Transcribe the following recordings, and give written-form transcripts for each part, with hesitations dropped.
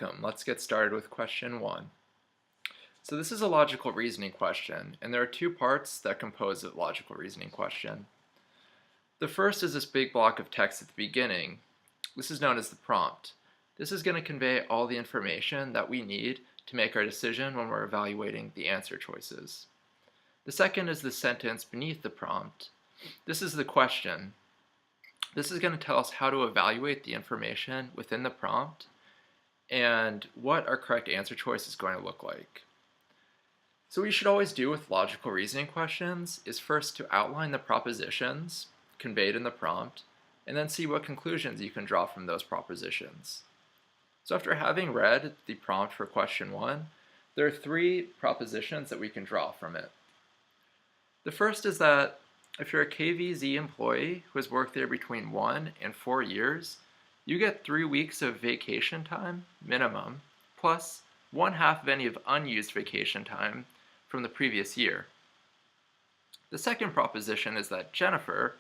Let's get started with question 1. So this is a logical reasoning question, and there are two parts that compose a logical reasoning question. The first is this big block of text at the beginning. This is known as the prompt. This is going to convey all the information that we need to make our decision when we're evaluating the answer choices. The second is the sentence beneath the prompt. This is the question. This is going to tell us how to evaluate the information within the prompt and what our correct answer choice is going to look like. So what you should always do with logical reasoning questions is first to outline the propositions conveyed in the prompt, and then see what conclusions you can draw from those propositions. So after having read the prompt for question 1, there are 3 propositions that we can draw from it. The first is that if you're a KVZ employee who has worked there between 1 and 4 years, you get 3 weeks of vacation time, minimum, plus 1/2 of any of unused vacation time from the previous year. The second proposition is that Jennifer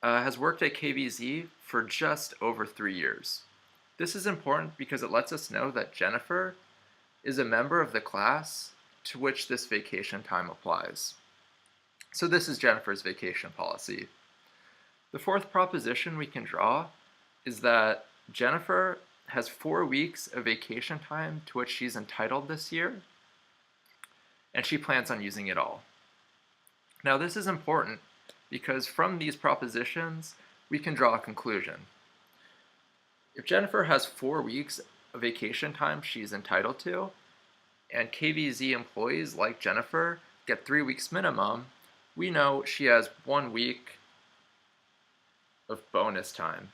has worked at KVZ for just over 3 years. This is important because it lets us know that Jennifer is a member of the class to which this vacation time applies. So this is Jennifer's vacation policy. The fourth proposition we can draw is that Jennifer has 4 weeks of vacation time to which she's entitled this year, and she plans on using it all. Now this is important because from these propositions, we can draw a conclusion. If Jennifer has 4 weeks of vacation time she's entitled to, and KVZ employees like Jennifer get 3 weeks minimum, we know she has 1 week of bonus time.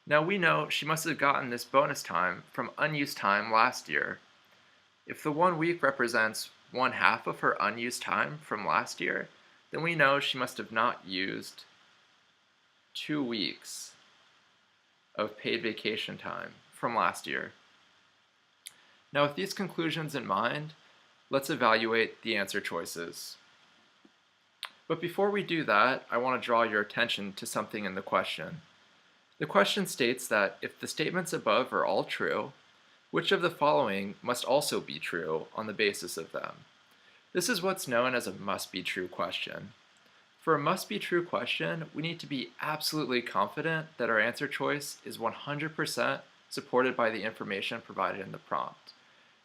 Now we know she must have gotten this bonus time from unused time last year. If the 1 week represents 1/2 of her unused time from last year, then we know she must have not used 2 weeks of paid vacation time from last year. Now with these conclusions in mind, let's evaluate the answer choices. But before we do that, I want to draw your attention to something in the question. The question states that if the statements above are all true, which of the following must also be true on the basis of them? This is what's known as a must-be-true question. For a must-be-true question, we need to be absolutely confident that our answer choice is 100% supported by the information provided in the prompt.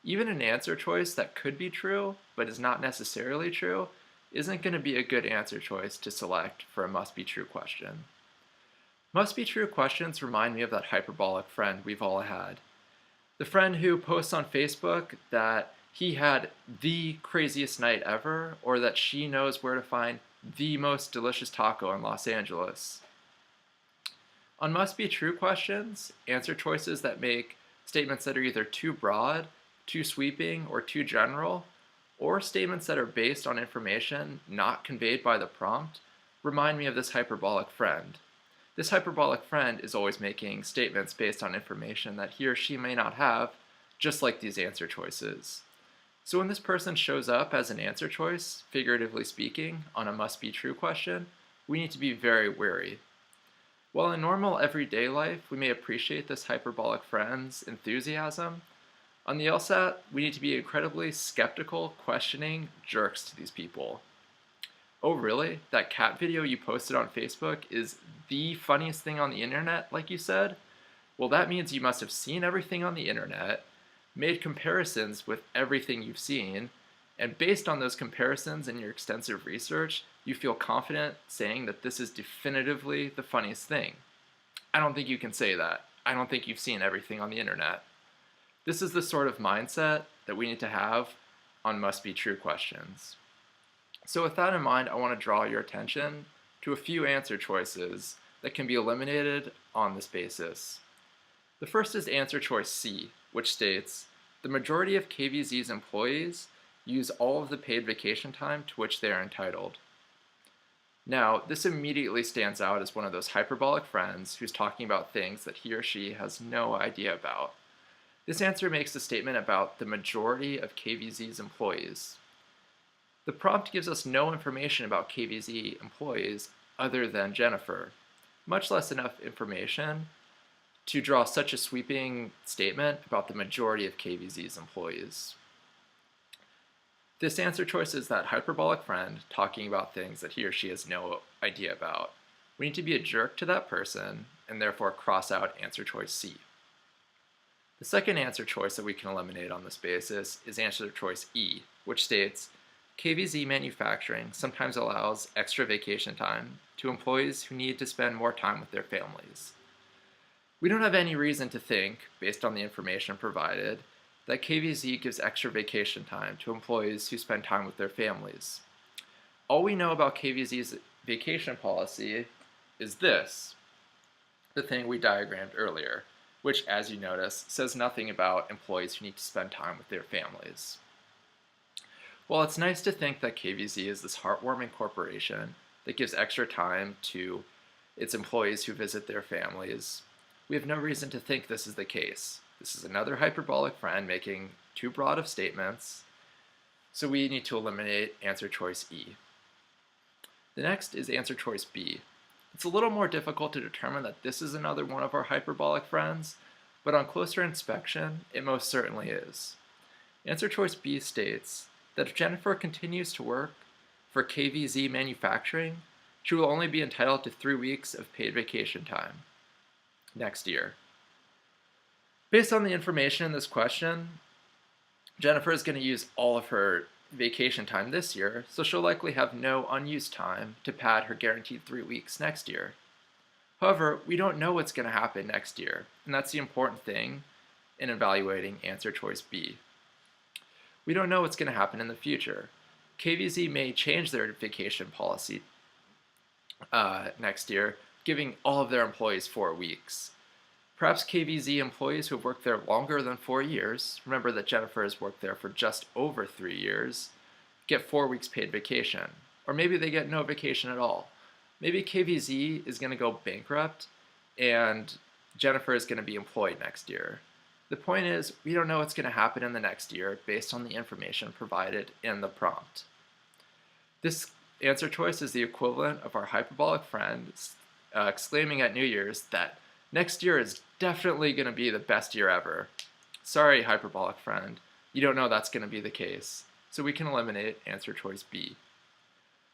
Even an answer choice that could be true, but is not necessarily true, isn't going to be a good answer choice to select for a must-be-true question. Must-be-true questions remind me of that hyperbolic friend we've all had. The friend who posts on Facebook that he had the craziest night ever, or that she knows where to find the most delicious taco in Los Angeles. On must-be-true questions, answer choices that make statements that are either too broad, too sweeping, or too general, or statements that are based on information not conveyed by the prompt, remind me of this hyperbolic friend. This hyperbolic friend is always making statements based on information that he or she may not have, just like these answer choices. So when this person shows up as an answer choice, figuratively speaking, on a must-be-true question, we need to be very wary. While in normal everyday life we may appreciate this hyperbolic friend's enthusiasm, on the LSAT we need to be incredibly skeptical, questioning jerks to these people. Oh really? That cat video you posted on Facebook is the funniest thing on the internet, like you said? Well, that means you must have seen everything on the internet, made comparisons with everything you've seen, and based on those comparisons and your extensive research, you feel confident saying that this is definitively the funniest thing. I don't think you can say that. I don't think you've seen everything on the internet. This is the sort of mindset that we need to have on must-be-true questions. So with that in mind, I want to draw your attention to a few answer choices that can be eliminated on this basis. The first is answer choice C, which states, the majority of KVZ's employees use all of the paid vacation time to which they are entitled. Now, this immediately stands out as one of those hyperbolic friends who's talking about things that he or she has no idea about. This answer makes a statement about the majority of KVZ's employees. The prompt gives us no information about KVZ employees other than Jennifer, much less enough information to draw such a sweeping statement about the majority of KVZ's employees. This answer choice is that hyperbolic friend talking about things that he or she has no idea about. We need to be a jerk to that person and therefore cross out answer choice C. The second answer choice that we can eliminate on this basis is answer choice E, which states, KVZ manufacturing sometimes allows extra vacation time to employees who need to spend more time with their families. We don't have any reason to think, based on the information provided, that KVZ gives extra vacation time to employees who spend time with their families. All we know about KVZ's vacation policy is this, the thing we diagrammed earlier, which, as you notice, says nothing about employees who need to spend time with their families. While it's nice to think that KVZ is this heartwarming corporation that gives extra time to its employees who visit their families, we have no reason to think this is the case. This is another hyperbolic friend making too broad of statements, so we need to eliminate answer choice E. The next is answer choice B. It's a little more difficult to determine that this is another one of our hyperbolic friends, but on closer inspection, it most certainly is. Answer choice B states that if Jennifer continues to work for KVZ Manufacturing, she will only be entitled to 3 weeks of paid vacation time next year. Based on the information in this question, Jennifer is going to use all of her vacation time this year, so she'll likely have no unused time to pad her guaranteed 3 weeks next year. However, we don't know what's going to happen next year, and that's the important thing in evaluating answer choice B. We don't know what's going to happen in the future. KVZ may change their vacation policy next year, giving all of their employees 4 weeks. Perhaps KVZ employees who have worked there longer than 4 years, remember that Jennifer has worked there for just over 3 years, get 4 weeks paid vacation. Or maybe they get no vacation at all. Maybe KVZ is going to go bankrupt and Jennifer is going to be employed next year. The point is, we don't know what's going to happen in the next year based on the information provided in the prompt. This answer choice is the equivalent of our hyperbolic friend exclaiming at New Year's that next year is definitely going to be the best year ever. Sorry, hyperbolic friend, you don't know that's going to be the case, so we can eliminate answer choice B.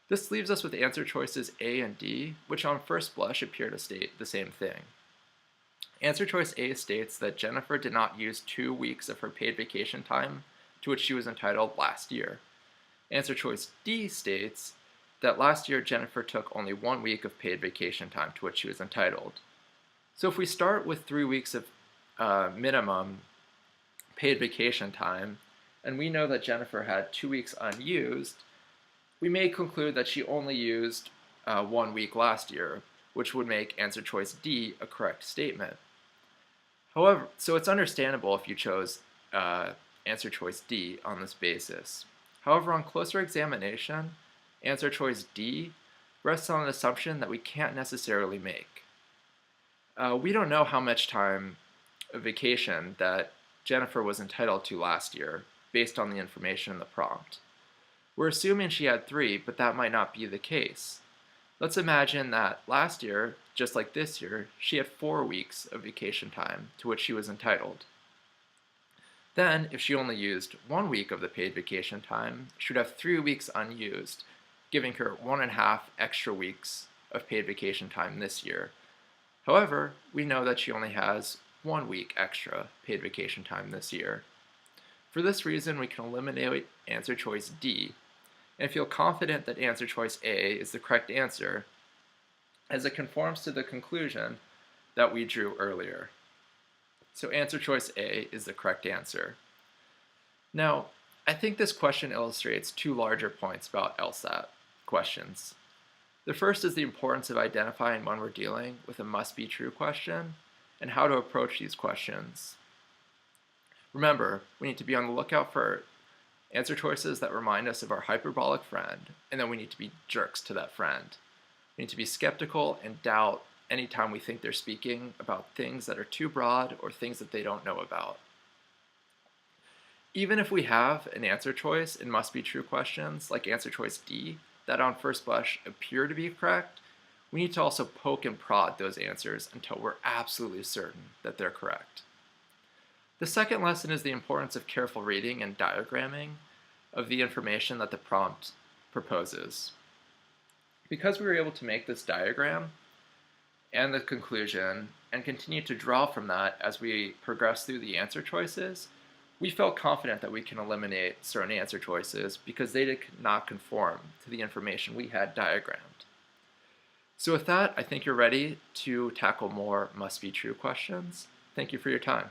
This leaves us with answer choices A and D, which on first blush appear to state the same thing. Answer choice A states that Jennifer did not use 2 weeks of her paid vacation time to which she was entitled last year. Answer choice D states that last year Jennifer took only 1 week of paid vacation time to which she was entitled. So if we start with 3 weeks of minimum paid vacation time, and we know that Jennifer had 2 weeks unused, we may conclude that she only used 1 week last year, which would make answer choice D a correct statement. However, so it's understandable if you chose answer choice D on this basis. However, on closer examination, answer choice D rests on an assumption that we can't necessarily make. We don't know how much time of vacation that Jennifer was entitled to last year based on the information in the prompt. We're assuming she had 3, but that might not be the case. Let's imagine that last year, just like this year, she had 4 weeks of vacation time to which she was entitled. Then, if she only used 1 week of the paid vacation time, she would have 3 weeks unused, giving her 1.5 extra weeks of paid vacation time this year. However, we know that she only has 1 week extra paid vacation time this year. For this reason, we can eliminate answer choice D and feel confident that answer choice A is the correct answer, as it conforms to the conclusion that we drew earlier. So answer choice A is the correct answer. Now, I think this question illustrates 2 larger points about LSAT questions. The first is the importance of identifying when we're dealing with a must-be-true question and how to approach these questions. Remember, we need to be on the lookout for answer choices that remind us of our hyperbolic friend, and then we need to be jerks to that friend. We need to be skeptical and doubt anytime we think they're speaking about things that are too broad or things that they don't know about. Even if we have an answer choice in must-be-true questions, like answer choice D, that on first blush appear to be correct, we need to also poke and prod those answers until we're absolutely certain that they're correct. The second lesson is the importance of careful reading and diagramming of the information that the prompt proposes. Because we were able to make this diagram and the conclusion and continue to draw from that as we progress through the answer choices, we felt confident that we can eliminate certain answer choices because they did not conform to the information we had diagrammed. So with that, I think you're ready to tackle more must-be-true questions. Thank you for your time.